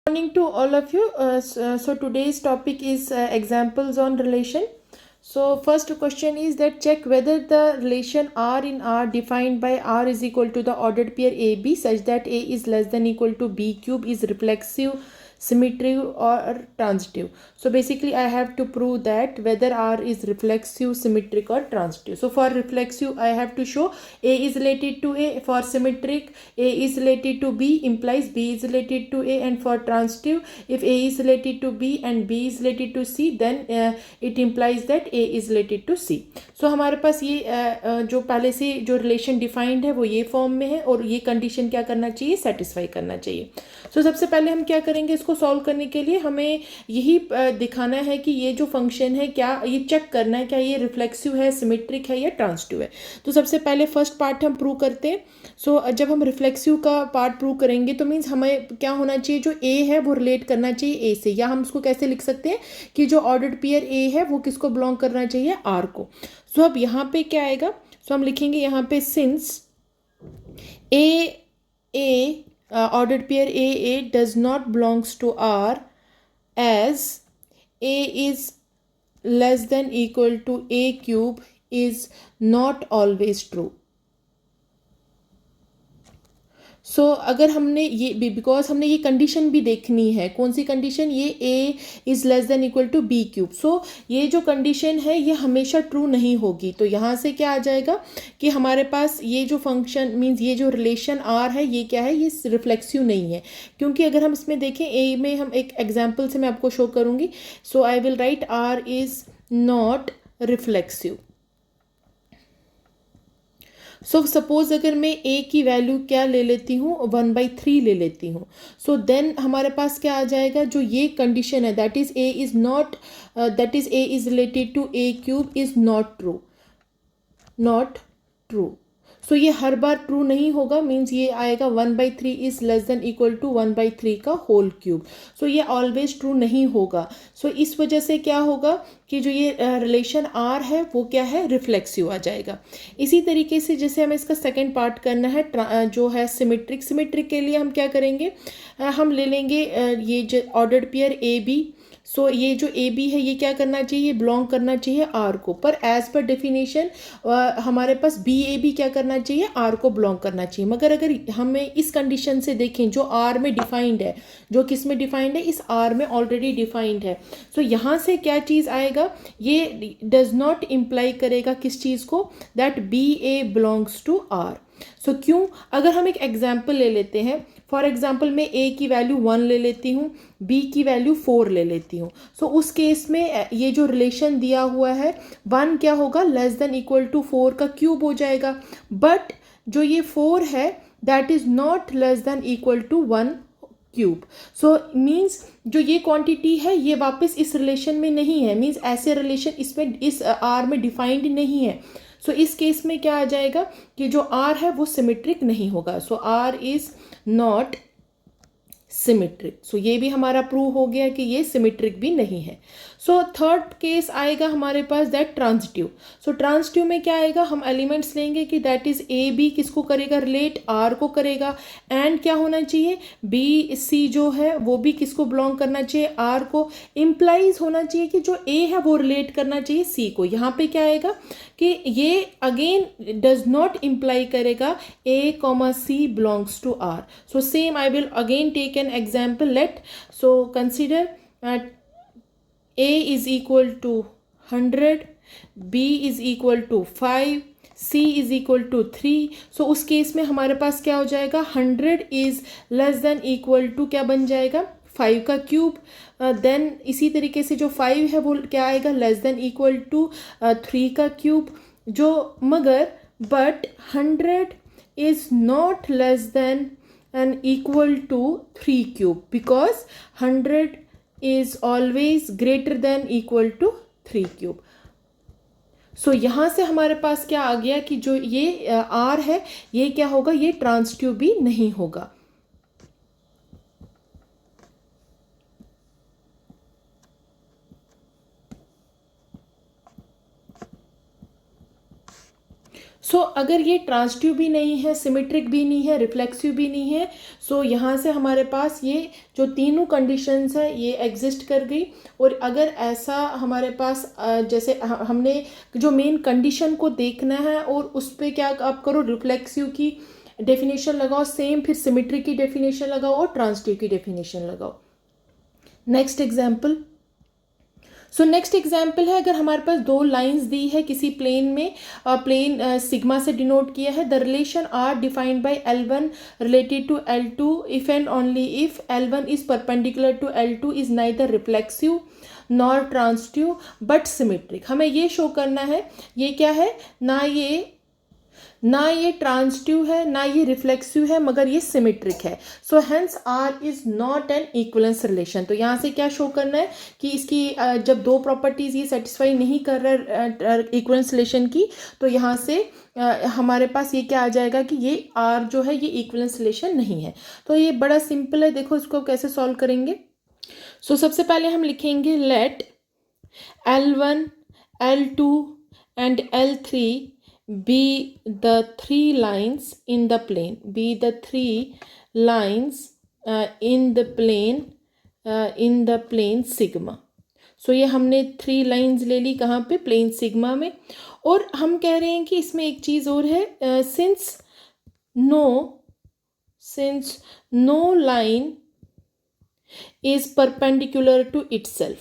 Morning to all of you. So today's topic is examples on relation. So first question is that check whether the relation R in R defined by R is equal to the ordered pair AB such that A is less than equal to B cube is reflexive, symmetric or transitive. So basically I have to prove that whether R is reflexive, symmetric or transitive. So for reflexive I have to show A is related to A. For symmetric A is related to B implies B is related to A, and for transitive if A is related to B and B is related to C then it implies that A is related to C. So हमारे पास ये जो पहले से जो relation defined है वो ये form में है और ये कंडीशन क्या करना चाहिए, सेटिस्फाई करना चाहिए. सो सबसे पहले हम क्या करेंगे, इसको सॉल्व करने के लिए हमें यही दिखाना है कि ये जो फंक्शन है क्या ये चेक करना है क्या ये रिफ्लेक्सिव है, सिमेट्रिक है या ट्रांजिटिव है. तो सबसे पहले फर्स्ट पार्ट हम प्रूव करते हैं. सो जब हम रिफ्लेक्सिव का पार्ट प्रूव करेंगे तो मीन्स हमें क्या होना चाहिए, जो ए है वो रिलेट करना चाहिए ए से, या हम उसको कैसे लिख सकते हैं कि जो ऑर्डर्ड पेयर ए है वो किसको बिलोंग करना चाहिए, आर को. सो अब यहाँ पे क्या आएगा, सो हम लिखेंगे यहाँ पे since A ordered pair A does not belongs to R as A is less than equal to A cube is not always true. सो अगर हमने ये बिकॉज हमने ये कंडीशन भी देखनी है, कौन सी कंडीशन, ये A is less than equal to B cube. So ये जो कंडीशन है ये हमेशा ट्रू नहीं होगी. तो यहाँ से क्या आ जाएगा कि हमारे पास ये जो फंक्शन मीन्स ये जो रिलेशन आर है ये क्या है, ये रिफ्लेक्सिव नहीं है. क्योंकि अगर हम इसमें देखें ए में, हम एक एग्जाम्पल से मैं आपको शो करूँगी. So I will write R is not reflexive. So suppose अगर मैं ए की वैल्यू क्या ले लेती हूँ, 1/3 ले लेती हूँ. सो देन हमारे पास क्या आ जाएगा, जो ये कंडीशन है that is A is not A is related to A cube is not true. So ये हर बार ट्रू नहीं होगा, मीन्स ये आएगा 1/3 is less than equal to 1/3 का होल क्यूब. सो ये ऑलवेज ट्रू नहीं होगा. सो इस वजह से क्या होगा कि जो ये रिलेशन आर है वो क्या है, रिफ्लेक्सिव आ जाएगा. इसी तरीके से जैसे हमें इसका सेकेंड पार्ट करना है जो है सिमेट्रिक के लिए हम क्या करेंगे, हम ले लेंगे ये जो ऑर्डर्ड पेयर ए बी. सो ये जो ए बी है ये क्या करना चाहिए, बिलोंग करना चाहिए आर को. पर एज पर डेफिनेशन हमारे पास बी ए बी क्या करना चाहिए, आर को बिलोंग करना चाहिए. मगर अगर हमें इस कंडीशन से देखें जो आर में डिफाइंड है, जो किस में डिफाइंड है, इस आर में ऑलरेडी डिफाइंड है. सो यहाँ से क्या चीज़ आएगा, ये डज नॉट इम्प्लाई करेगा किस चीज़ को, that B A belongs to R. So क्यों, अगर हम एक एग्जाम्पल ले लेते हैं, फॉर एग्जाम्पल मैं ए की वैल्यू 1 ले लेती हूँ, बी की वैल्यू 4 ले लेती हूँ. सो उस केस में ये जो रिलेशन दिया हुआ है 1 क्या होगा, लेस देन इक्वल टू 4 का क्यूब हो जाएगा. बट जो ये 4 है that is not less than equal to 1 cube. So means जो ये क्वांटिटी है ये वापस इस रिलेशन में नहीं है, मीन्स ऐसे रिलेशन इसमें इस आर में डिफाइंड नहीं है. सो इस केस में क्या आ जाएगा कि जो आर है वो सिमेट्रिक नहीं होगा. सो आर इज नॉट सिमेट्रिक. सो ये भी हमारा प्रूव हो गया कि ये सिमेट्रिक भी नहीं है. सो थर्ड केस आएगा हमारे पास दैट ट्रांजिटिव. सो ट्रांजिटिव में क्या आएगा, हम एलिमेंट्स लेंगे कि दैट इज ए बी किसको करेगा, रिलेट आर को करेगा. एंड क्या होना चाहिए, बी सी जो है वो भी किसको बिलोंग करना चाहिए, आर को. इम्प्लाइज होना चाहिए कि जो ए है वो रिलेट करना चाहिए सी को. यहाँ पे क्या आएगा कि ये अगेन डज नॉट इम्प्लाई करेगा A comma C belongs to R. So same I will again take an example. Let so consider A is equal to 100, B is equal to 5, C is equal to 3. सो उस case में हमारे पास क्या हो जाएगा, 100 is less than equal to क्या बन जाएगा, 5 का क्यूब. देन इसी तरीके से जो 5 है वो क्या आएगा, लेस देन इक्वल टू 3 का क्यूब. जो मगर but 100 is not less than and equal to 3 cube because 100 is always greater than equal to 3 cube. सो यहाँ से हमारे पास क्या आ गया कि जो ये आर है ये क्या होगा, ये ट्रांजिटिव भी नहीं होगा. सो सो अगर ये ट्रांजिटिव भी नहीं है, सिमेट्रिक भी नहीं है, रिफ्लेक्सिव भी नहीं है, सो यहाँ से हमारे पास ये जो तीनों कंडीशंस है ये एग्जिस्ट कर गई। और अगर ऐसा हमारे पास जैसे हमने जो मेन कंडीशन को देखना है और उस पर क्या आप करो, रिफ्लेक्सिव की डेफिनेशन लगाओ, सेम फिर सिमेट्रिक की डेफिनेशन लगाओ और ट्रांजिटिव की डेफिनेशन लगाओ। Next example. सो नेक्स्ट एग्जाम्पल है, अगर हमारे पास दो लाइंस दी है किसी प्लेन में, प्लेन सिग्मा से डिनोट किया है, the relation R defined by L1 related to L2 if and only if L1 is perpendicular to L2 is neither reflexive nor transitive but symmetric. हमें ये शो करना है ये क्या है, ना ये ट्रांजिटिव है ना ये रिफ्लेक्सिव है, मगर ये सिमेट्रिक है। So hence R is not an equivalence relation. तो यहाँ से क्या शो करना है कि इसकी जब दो प्रॉपर्टीज ये सेटिस्फाई नहीं कर रहा इक्विवेलेंस रिलेशन की, तो यहाँ से हमारे पास ये क्या आ जाएगा कि ये आर जो है ये इक्विवेलेंस रिलेशन नहीं है। तो ये बड़ा सिंपल है, देखो इसको कैसे सॉल्व करेंगे। सो सबसे पहले हम लिखेंगे let L1, L2 and L3 be the three lines in the plane, be the three lines in the plane sigma। सो ये हमने थ्री लाइंस ले ली कहाँ पे, प्लेन सिग्मा में। और हम कह रहे हैं कि इसमें एक चीज़ और है, since no line is perpendicular to itself,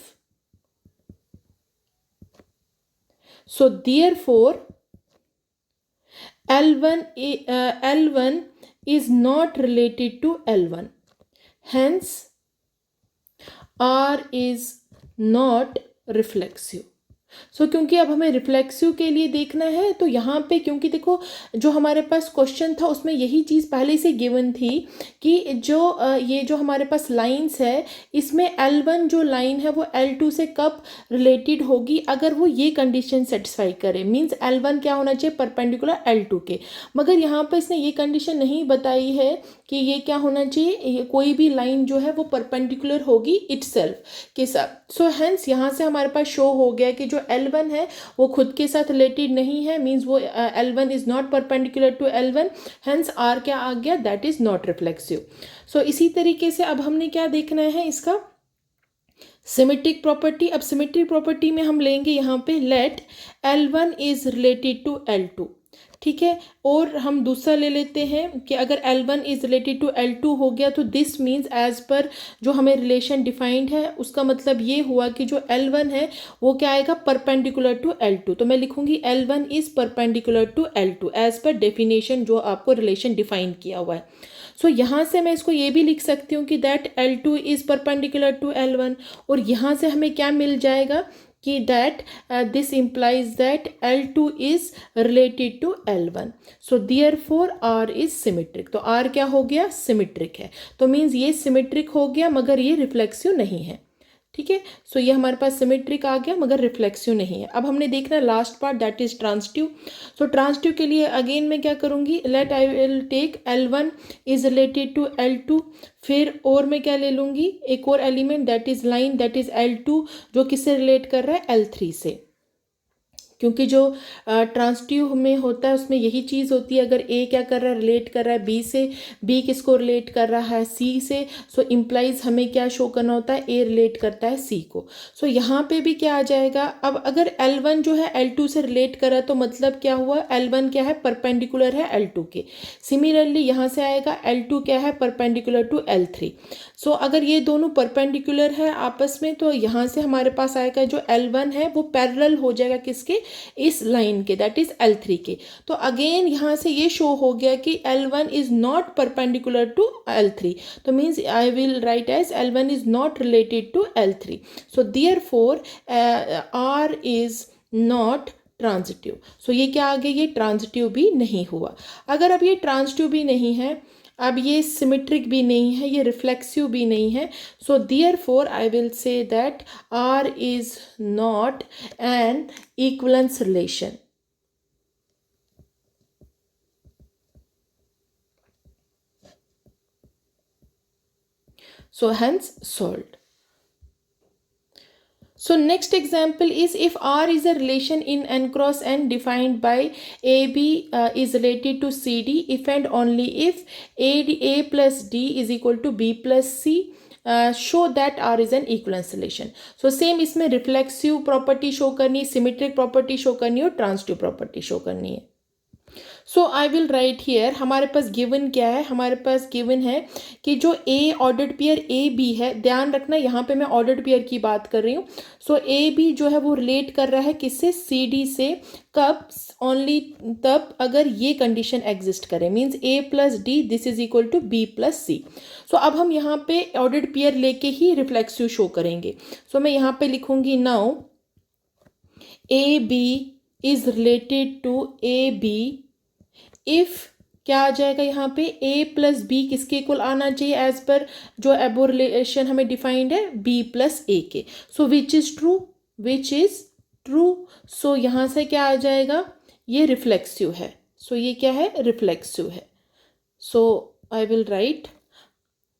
so therefore L1 is not related to L1, hence R is not reflexive। सो क्योंकि अब हमें रिफ्लेक्सिव के लिए देखना है, तो यहाँ पे क्योंकि देखो जो हमारे पास क्वेश्चन था उसमें यही चीज़ पहले से गिवन थी कि ये जो हमारे पास लाइंस है इसमें L1 जो लाइन है वो L2 से कब रिलेटेड होगी, अगर वो ये कंडीशन सेटिस्फाई करे, मींस L1 क्या होना चाहिए, परपेंडिकुलर L2 के। मगर यहाँ पर इसने ये कंडीशन नहीं बताई है कि ये क्या होना चाहिए, कोई भी लाइन जो है वो परपेंडिकुलर होगी इटसेल्फ के साथ। सो हेंस यहाँ से हमारे पास शो हो गया कि जो L1 है वो खुद के साथ रिलेटेड नहीं है, मींस वो L1 is not perpendicular to L1, hence R क्या आ गया, that is not reflexive. So इसी तरीके से अब हमने क्या देखना है, इसका सिमेट्रिक प्रॉपर्टी। अब सिमेट्रिक प्रॉपर्टी में हम लेंगे यहाँ पे late L1 is related to L2, ठीक है। और हम दूसरा ले लेते हैं कि अगर L1 is related to L2 हो गया तो दिस मीन्स एज पर जो हमें रिलेशन डिफाइंड है उसका मतलब ये हुआ कि जो L1 है वो क्या आएगा, परपेंडिकुलर टू L2। तो मैं लिखूंगी L1 is perpendicular to L2 as per definition जो आपको रिलेशन डिफाइन किया हुआ है। सो यहाँ से मैं इसको ये भी लिख सकती हूँ कि that L2 is perpendicular to L1, और यहाँ से हमें क्या मिल जाएगा कि that this implies that L2 is related to L1, so therefore R is symmetric। तो R क्या हो गया, सिमेट्रिक है। तो मीन्स ये सिमेट्रिक हो गया मगर ये रिफ्लेक्सिव नहीं है, ठीक है। सो ये हमारे पास सिमेट्रिक आ गया मगर रिफ्लेक्सिव नहीं है। अब हमने देखना last part, that is transitive. So transitive के लिए अगेन मैं क्या करूँगी, let I will take L1 is related to L2, फिर और मैं क्या ले लूँगी, एक और element that is line that is L2 जो किससे रिलेट कर रहा है, L3 से। क्योंकि जो ट्रांजिटिव में होता है उसमें यही चीज़ होती है, अगर ए क्या कर रहा है, रिलेट कर रहा है बी से, बी किसको रिलेट कर रहा है, सी से, सो इम्प्लाइज हमें क्या शो करना होता है, ए रिलेट करता है सी को। सो यहाँ पे भी क्या आ जाएगा, अब अगर L1 जो है L2 से रिलेट कर रहा है तो मतलब क्या हुआ, L1 क्या है, परपेंडिकुलर है L2 के। सिमिलरली यहाँ से आएगा L2 क्या है, परपेंडिकुलर टू L3। सो अगर ये दोनों परपेंडिकुलर है आपस में तो यहाँ से हमारे पास आएगा जो L1 है वो पैरेलल हो जाएगा किसके, इस लाइन के, दैट इज L3 के। तो अगेन यहाँ से ये शो हो गया कि L1 is not perpendicular to L3, तो means I will write as L1 is not related to L3, so therefore R is not transitive. So ये क्या आ गया, ये ट्रांजिटिव भी नहीं हुआ। अगर अब ये ट्रांजिटिव भी नहीं है, अब ये सिमेट्रिक भी नहीं है, ये रिफ्लेक्सिव भी नहीं है, सो therefore I will say that R is not an equivalence relation. So hence solved. So next example is if R is a relation in N cross N defined by AB is related to CD if and only if A plus D is equal to B plus C. Show that R is an equivalence relation. So same इसमें reflexive property show करनी है, symmetric property show करनी है और transitive property show करनी है. So I will right here, हमारे पास given क्या है, हमारे पास गिवन है कि जो ए ऑर्डर्ड पेयर ए बी है, ध्यान रखना यहाँ पे मैं ऑर्डर्ड पेयर की बात कर रही हूँ. सो ए बी जो है वो रिलेट कर रहा है किससे, सी डी से. कब, ओनली तब अगर ये कंडीशन एग्जिस्ट करे, means A plus D this is equal to B plus C. So अब हम यहाँ पे ऑर्डर्ड पेयर लेके ही रिफ्लेक्सिव शो करेंगे. सो मैं यहाँ पे लिखूंगी now A B is related to A B if क्या आ जाएगा यहाँ पे, a प्लस बी किसके इक्वल आना चाहिए एज पर जो एबो रिलेशन हमें डिफाइंड है, b प्लस ए के. So which is true, which is true. So यहाँ से क्या आ जाएगा, ये रिफ्लेक्सिव है. सो ये क्या है, रिफ्लेक्सिव है. So I will write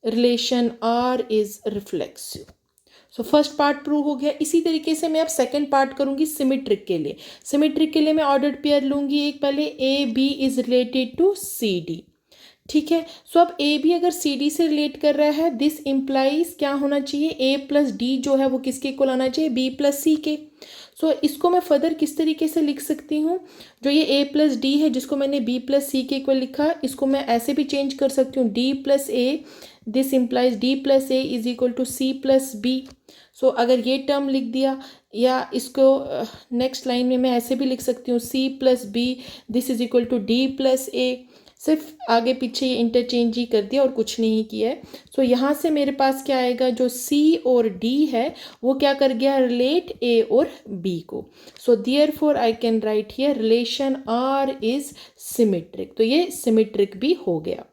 relation r is reflexive. So first part prove हो गया. इसी तरीके से मैं अब सेकंड पार्ट करूंगी सिमेट्रिक के लिए. सिमेट्रिक के लिए मैं ऑर्डर्ड पेयर लूंगी एक, पहले A B is related to C D. ठीक है. सो अब ए बी अगर सी डी से रिलेट कर रहा है, दिस इम्प्लाइज क्या होना चाहिए, ए प्लस डी जो है वो किसके इक्वल आना चाहिए, बी प्लस सी के. सो इसको मैं फर्दर किस तरीके से लिख सकती हूँ, जो ये ए प्लस डी है जिसको मैंने बी प्लस सी के इक्वल लिखा, इसको मैं ऐसे भी चेंज कर सकती हूँ, D plus A, this implies D plus A is equal to C plus B. So अगर ये टर्म लिख दिया, या इसको नेक्स्ट लाइन में मैं ऐसे भी लिख सकती हूँ, C plus B this is equal to D plus A. सिर्फ आगे पीछे ये इंटरचेंज ही कर दिया और कुछ नहीं किया है. सो यहाँ से मेरे पास क्या आएगा, जो सी और डी है वो क्या कर गया, रिलेट ए और बी को. So therefore I can write here relation R is symmetric. तो ये सिमेट्रिक भी हो गया.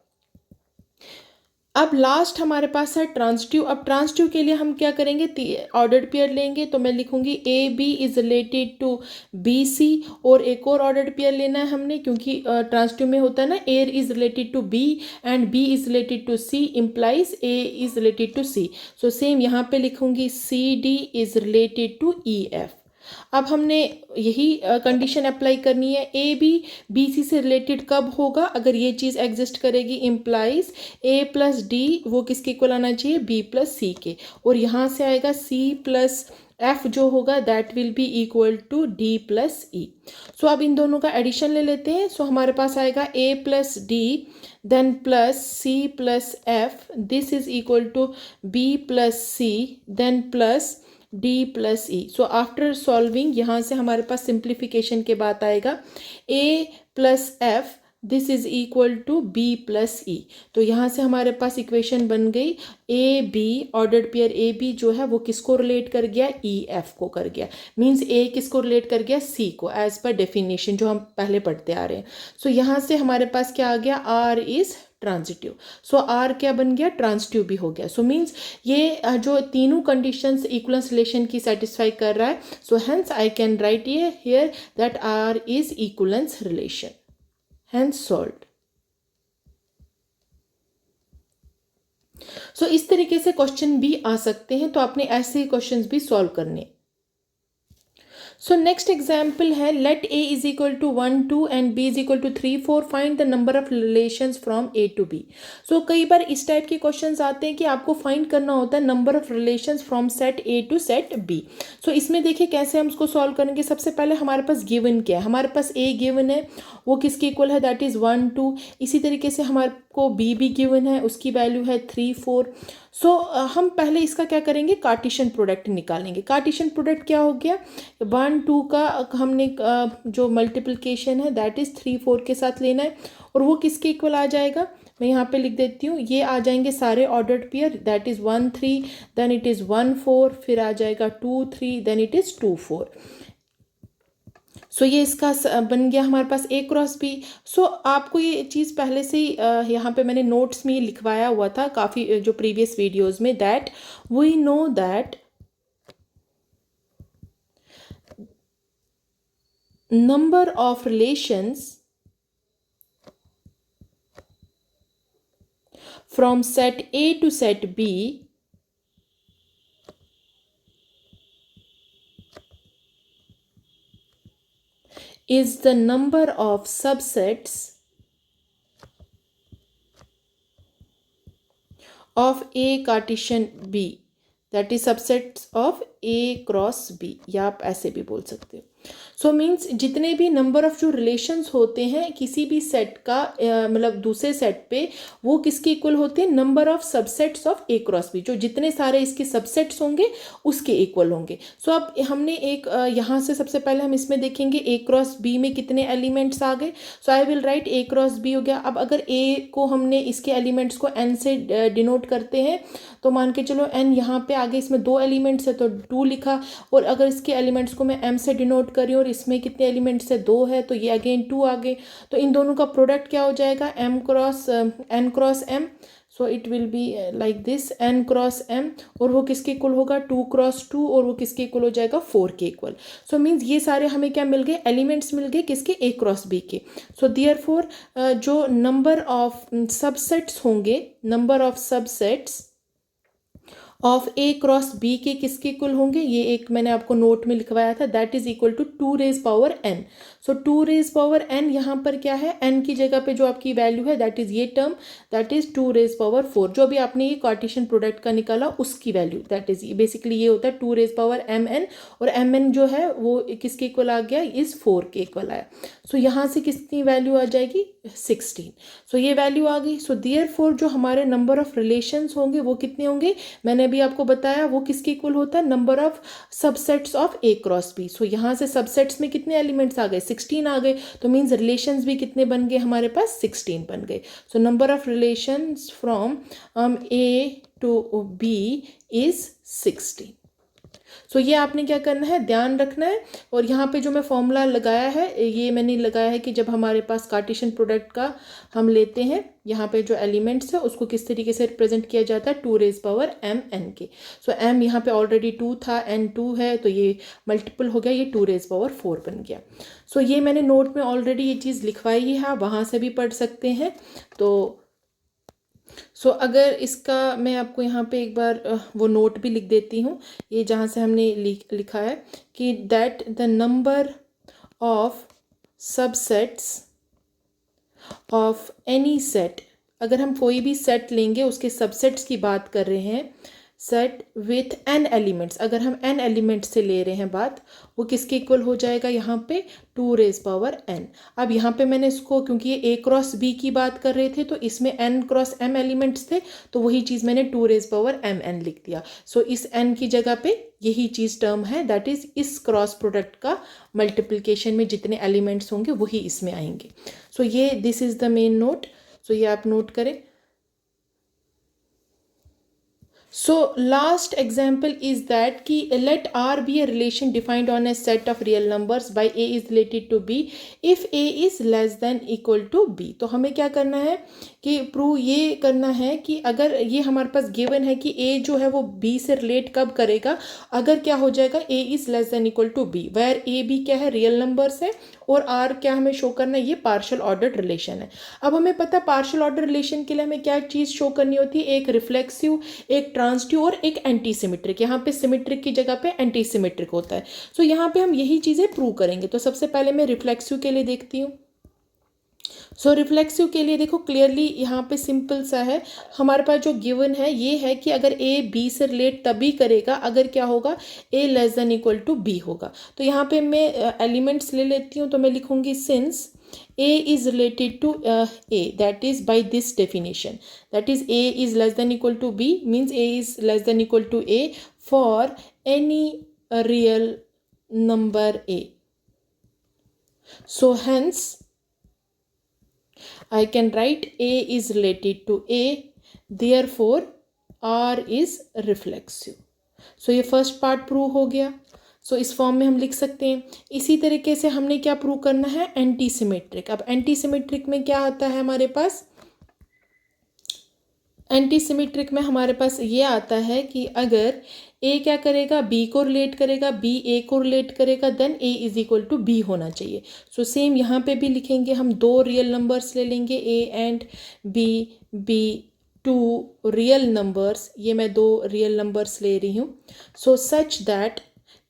अब लास्ट हमारे पास है ट्रांजिटिव. अब ट्रांजिटिव के लिए हम क्या करेंगे, ऑर्डर्ड पेयर लेंगे. तो मैं लिखूंगी A B is related to B C, और एक और ऑर्डर्ड पेयर लेना है हमने, क्योंकि ट्रांजिटिव में होता है ना, A is related to B and B is related to C implies A is related to C. So same यहाँ पे लिखूंगी C D is related to E F. अब हमने यही कंडीशन अप्लाई करनी है, ए बी बी सी से related कब होगा, अगर ये चीज़ एग्जिस्ट करेगी, इम्प्लाइज ए प्लस डी वो किसके इक्वल आना चाहिए, बी प्लस सी के. और यहाँ से आएगा सी प्लस एफ जो होगा that will be equal to D plus E. So अब इन दोनों का एडिशन ले लेते हैं. सो हमारे पास आएगा A plus D then plus C plus F this is equal to B plus C then plus D plus E. So after solving यहाँ से हमारे पास सिंप्लीफिकेशन के बाद आएगा A plus F this is equal to B plus E. तो यहाँ से हमारे पास इक्वेशन बन गई A B, ordered pair A B जो है वो किसको रिलेट कर गया, ई एफ को कर गया. मीन्स ए किसको रिलेट कर गया, सी को, एज पर डेफिनेशन जो हम पहले पढ़ते आ रहे हैं. सो यहाँ से हमारे पास क्या आ गया, R is transitive. So R क्या बन गया, ट्रांजिटिव भी हो गया. सो मीन्स ये जो तीनों कंडीशंस इक्वलेंस रिलेशन की सेटिस्फाई कर रहा है. So hence I can write ये here that R is equivalence relation. Hence solved. So इस तरीके से क्वेश्चन भी आ सकते हैं. तो आपने ऐसे ही क्वेश्चंस भी सॉल्व करने. सो नेक्स्ट एग्जाम्पल है, let A is equal to 1 2 and B is equal to 3 4 find the number of relations from A to B. So कई बार इस टाइप के क्वेश्चंस आते हैं कि आपको फाइंड करना होता है number of relations from set A to set B. So इसमें देखिए कैसे हम उसको सॉल्व करेंगे. सबसे पहले हमारे पास गिवन क्या है, हमारे पास ए गिवन है वो किसके इक्वल है, दैट इज 1 2. इसी तरीके से हमारे को बी भी गिवन है, उसकी वैल्यू है 3 4. सो हम पहले इसका क्या करेंगे, कार्टेशियन प्रोडक्ट निकालेंगे. कार्टेशियन प्रोडक्ट क्या हो गया, 1 2 का हमने जो मल्टीप्लिकेशन है दैट इज़ 3 4 के साथ लेना है, और वो किसके इक्वल आ जाएगा, मैं यहाँ पे लिख देती हूँ. ये आ जाएंगे सारे ordered pair, that is 1 3 then it is 1 4, फिर आ जाएगा 2 3 देन इट इज़ 2 4. सो ये इसका बन गया हमारे पास ए क्रॉस बी. सो आपको ये चीज़ पहले से ही यहाँ पे मैंने नोट्स में लिखवाया हुआ था काफ़ी जो प्रीवियस वीडियोस में, that we know that number of relations from set A to set B is the number of subsets of A Cartesian B, that is subsets of A cross B, या आप ऐसे भी बोल सकते हो. So means जितने भी number of जो रिलेशंस होते हैं किसी भी सेट का मतलब दूसरे सेट पे, वो किसके इक्वल होते हैं, number of subsets of A cross B, जो जितने सारे इसके सबसेट्स होंगे उसके इक्वल होंगे. सो अब हमने एक यहाँ से सबसे पहले हम इसमें देखेंगे ए क्रॉस बी में कितने एलिमेंट्स आ गए. So I will write A cross B हो गया. अब अगर ए को हमने इसके एलिमेंट्स को एन से डिनोट करते हैं तो मान के चलो एन यहाँ पे आगे इसमें 2 एलिमेंट्स है तो 2 लिखा, और अगर इसके एलिमेंट्स को मैं एम से डिनोट करी और इसमें कितने एलिमेंट्स है 2 है तो ये अगेन 2 आ गए. तो इन दोनों का प्रोडक्ट क्या हो जाएगा, M cross N cross M. So it will be like this, N cross M, और वो किसके इक्वल होगा 2 क्रॉस 2, और वो किसके इक्वल हो जाएगा 4 के इक्वल. सो मीन्स ये सारे हमें क्या मिल गए, एलिमेंट्स मिल गए किसके, ए क्रॉस बी के. सो देयरफॉर जो नंबर ऑफ सबसेट्स होंगे, number of subsets of A cross B के किसके इक्वल होंगे, ये एक मैंने आपको नोट में लिखवाया था, that is equal to 2 raise power N. So 2 raise power N यहाँ पर क्या है, एन की जगह पे जो आपकी वैल्यू है दैट इज ये term, that is 2 raise power 4, जो भी आपने ये कार्टेशियन प्रोडक्ट का निकाला उसकी वैल्यू, दैट इज बेसिकली ये होता है 2 रेज पावर एम एन, और एम एन जो है वो किसके इक्वल आ गया, इस 4 के इक्वल आया. सो यहाँ से कितनी वैल्यू आ जाएगी 16. सो ये वैल्यू आ गई. सो देयरफॉर जो हमारे नंबर ऑफ रिलेशंस होंगे वो कितने होंगे, मैंने अभी आपको बताया वो किसके इक्वल होता है, number of subsets of A cross B. So यहाँ से सबसेट्स में कितने एलिमेंट्स आ गए, 16 आ गए, तो मीन्स रिलेशंस भी कितने बन गए हमारे पास, 16 बन गए. So number of relations from A to B is 16. So ये आपने क्या करना है, ध्यान रखना है. और यहाँ पे जो मैं फॉर्मूला लगाया है, ये मैंने लगाया है कि जब हमारे पास कार्टेशियन प्रोडक्ट का हम लेते हैं, यहाँ पे जो एलिमेंट्स है उसको किस तरीके से रिप्रेजेंट किया जाता है, 2 रेज पावर एम एन के. सो एम यहाँ पे ऑलरेडी 2 था, एन 2 है, तो ये मल्टीपल हो गया, ये 2 रेज पावर 4 बन गया. सो ये मैंने नोट में ऑलरेडी ये चीज़ लिखवाई है, वहाँ से भी पढ़ सकते हैं. तो सो अगर इसका मैं आपको यहाँ पे एक बार वो नोट भी लिख देती हूँ, ये जहाँ से हमने लिखा है कि that the number of subsets of any set, अगर हम कोई भी सेट लेंगे उसके सबसेट्स की बात कर रहे हैं, सेट विथ एन एलिमेंट्स, अगर हम एन एलिमेंट्स से ले रहे हैं बात, वो किसके इक्वल हो जाएगा यहाँ पे 2 रेज पावर एन. अब यहाँ पे मैंने इसको, क्योंकि ये ए क्रॉस बी की बात कर रहे थे तो इसमें एन क्रॉस एम एलिमेंट्स थे, तो वही चीज़ मैंने 2 रेज पावर एम एन लिख दिया. सो इस एन की जगह पे यही चीज़ टर्म है, दैट इज इस क्रॉस प्रोडक्ट का मल्टीप्लिकेशन में जितने एलिमेंट्स होंगे वही इसमें आएंगे. सो ये this is the main note. So ये आप नोट करें. So last example is that कि let R be a relation defined on a set of real numbers by A is related to B if A is less than equal to B. तो हमें क्या करना है कि prove ये करना है कि अगर ये हमारे पास गिवन है कि A जो है वो B से रिलेट कब करेगा, अगर क्या हो जाएगा A is less than equal to B, where A B क्या है, रियल नंबर्स है, और R क्या हमें शो करना है, ये पार्शियल ऑर्डर्ड रिलेशन है. अब हमें पता है पार्शियल ऑर्डर रिलेशन के लिए हमें क्या चीज़ शो करनी होती है, एक रिफ्लेक्सिव, एक ट्रांसटिव और एक एंटी सिमेट्रिक. यहाँ पे सिमेट्रिक की जगह पे एंटी सिमेट्रिक होता है. सो यहाँ पे हम यही चीज़ें प्रूव करेंगे. तो सबसे पहले मैं रिफ्लेक्सिव के लिए देखती हूँ. सो रिफ्लेक्सिव के लिए देखो क्लियरली यहाँ पे सिंपल सा है, हमारे पास जो गिवन है ये है कि अगर ए बी से रिलेट तभी करेगा अगर क्या होगा, A less than equal to B होगा. तो यहाँ पे मैं एलिमेंट्स ले लेती हूँ, तो मैं लिखूँगी since A is related to A, that is by this definition, that is A is less than equal to B means A is less than equal to A for any real number A. So hence I can write A is related to A, therefore R is reflexive. So ये first part prove हो गया. सो इस form में हम लिख सकते हैं. इसी तरीके से हमने क्या प्रूव करना है, एंटी सिमेट्रिक. अब एंटी सिमेट्रिक में क्या आता है हमारे पास, एंटी सिमेट्रिक में हमारे पास ये आता है कि अगर ए क्या करेगा, बी को रिलेट करेगा, बी ए को रिलेट करेगा, then A is equal to B होना चाहिए. सो सेम यहाँ पे भी लिखेंगे, हम 2 रियल नंबर्स ले लेंगे A and B 2 real numbers, ये मैं 2 रियल नंबर्स ले रही हूँ. सो सच दैट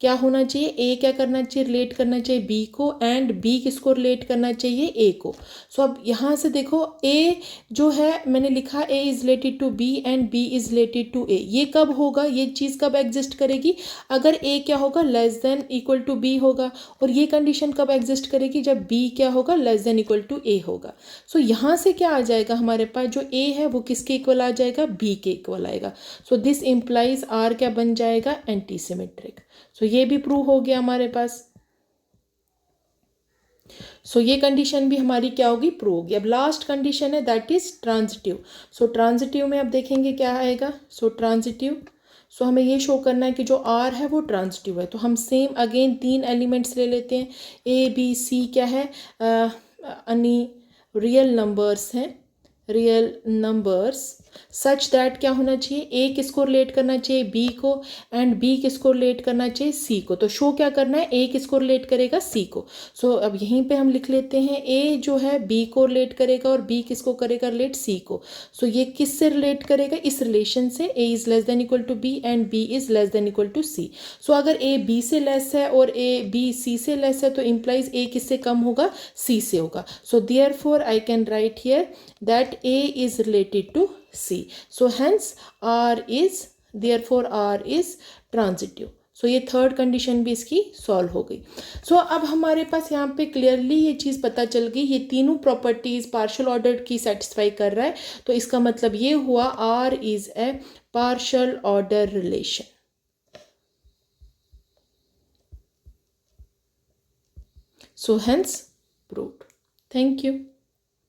क्या होना चाहिए, ए क्या करना चाहिए, रिलेट करना चाहिए बी को, एंड बी किसको रिलेट करना चाहिए, ए को। सो अब यहाँ से देखो ए जो है मैंने लिखा A is related to B and B is related to A. ये कब होगा, ये चीज़ कब एग्जिस्ट करेगी, अगर ए क्या होगा, less than equal to B होगा। और ये कंडीशन कब एग्जिस्ट करेगी, जब बी क्या होगा, लेस देन इक्वल टू ए होगा। सो यहाँ से क्या आ जाएगा हमारे पास, जो ए है वो किसके इक्वल आ जाएगा, बी के इक्वल आएगा। सो दिस इम्प्लाइज आर क्या बन जाएगा, एंटी सिमेट्रिक। सो ये भी प्रूव हो गया हमारे पास। सो ये कंडीशन भी हमारी क्या होगी, प्रूव होगी। अब लास्ट कंडीशन है that is transitive. So transitive में अब देखेंगे क्या आएगा। सो ट्रांजिटिव, सो हमें ये शो करना है कि जो आर है वो ट्रांजिटिव है। तो हम सेम अगेन 3 एलिमेंट्स ले लेते हैं। ए बी सी क्या है, यानी रियल नंबर्स हैं, रियल नंबर्स सच दैट क्या होना चाहिए, ए किसको रिलेट करना चाहिए, बी को, एंड बी किसको रिलेट करना चाहिए, सी को। तो शो क्या करना है, ए किसको रिलेट करेगा, सी को। सो अब यहीं पे हम लिख लेते हैं ए जो है बी को रिलेट करेगा और बी किसको करेगा, रिलेट सी को। सो ये किससे रिलेट करेगा, इस रिलेशन से, A is less than equal to B and B is less than equal to C. So अगर ए बी से लेस है और ए बी सी से लेस है तो इम्प्लाइज ए किससे कम होगा, सी से होगा। So therefore I can write here that A is related to C. So hence R is, therefore R is transitive. So ये थर्ड कंडीशन भी इसकी सॉल्व हो गई। सो अब हमारे पास यहाँ पे क्लियरली ये चीज़ पता चल गई, ये तीनों प्रॉपर्टीज पार्शियल ऑर्डर की सेटिस्फाई कर रहा है। तो इसका मतलब ये हुआ R is a partial order relation. So hence proved. Thank you.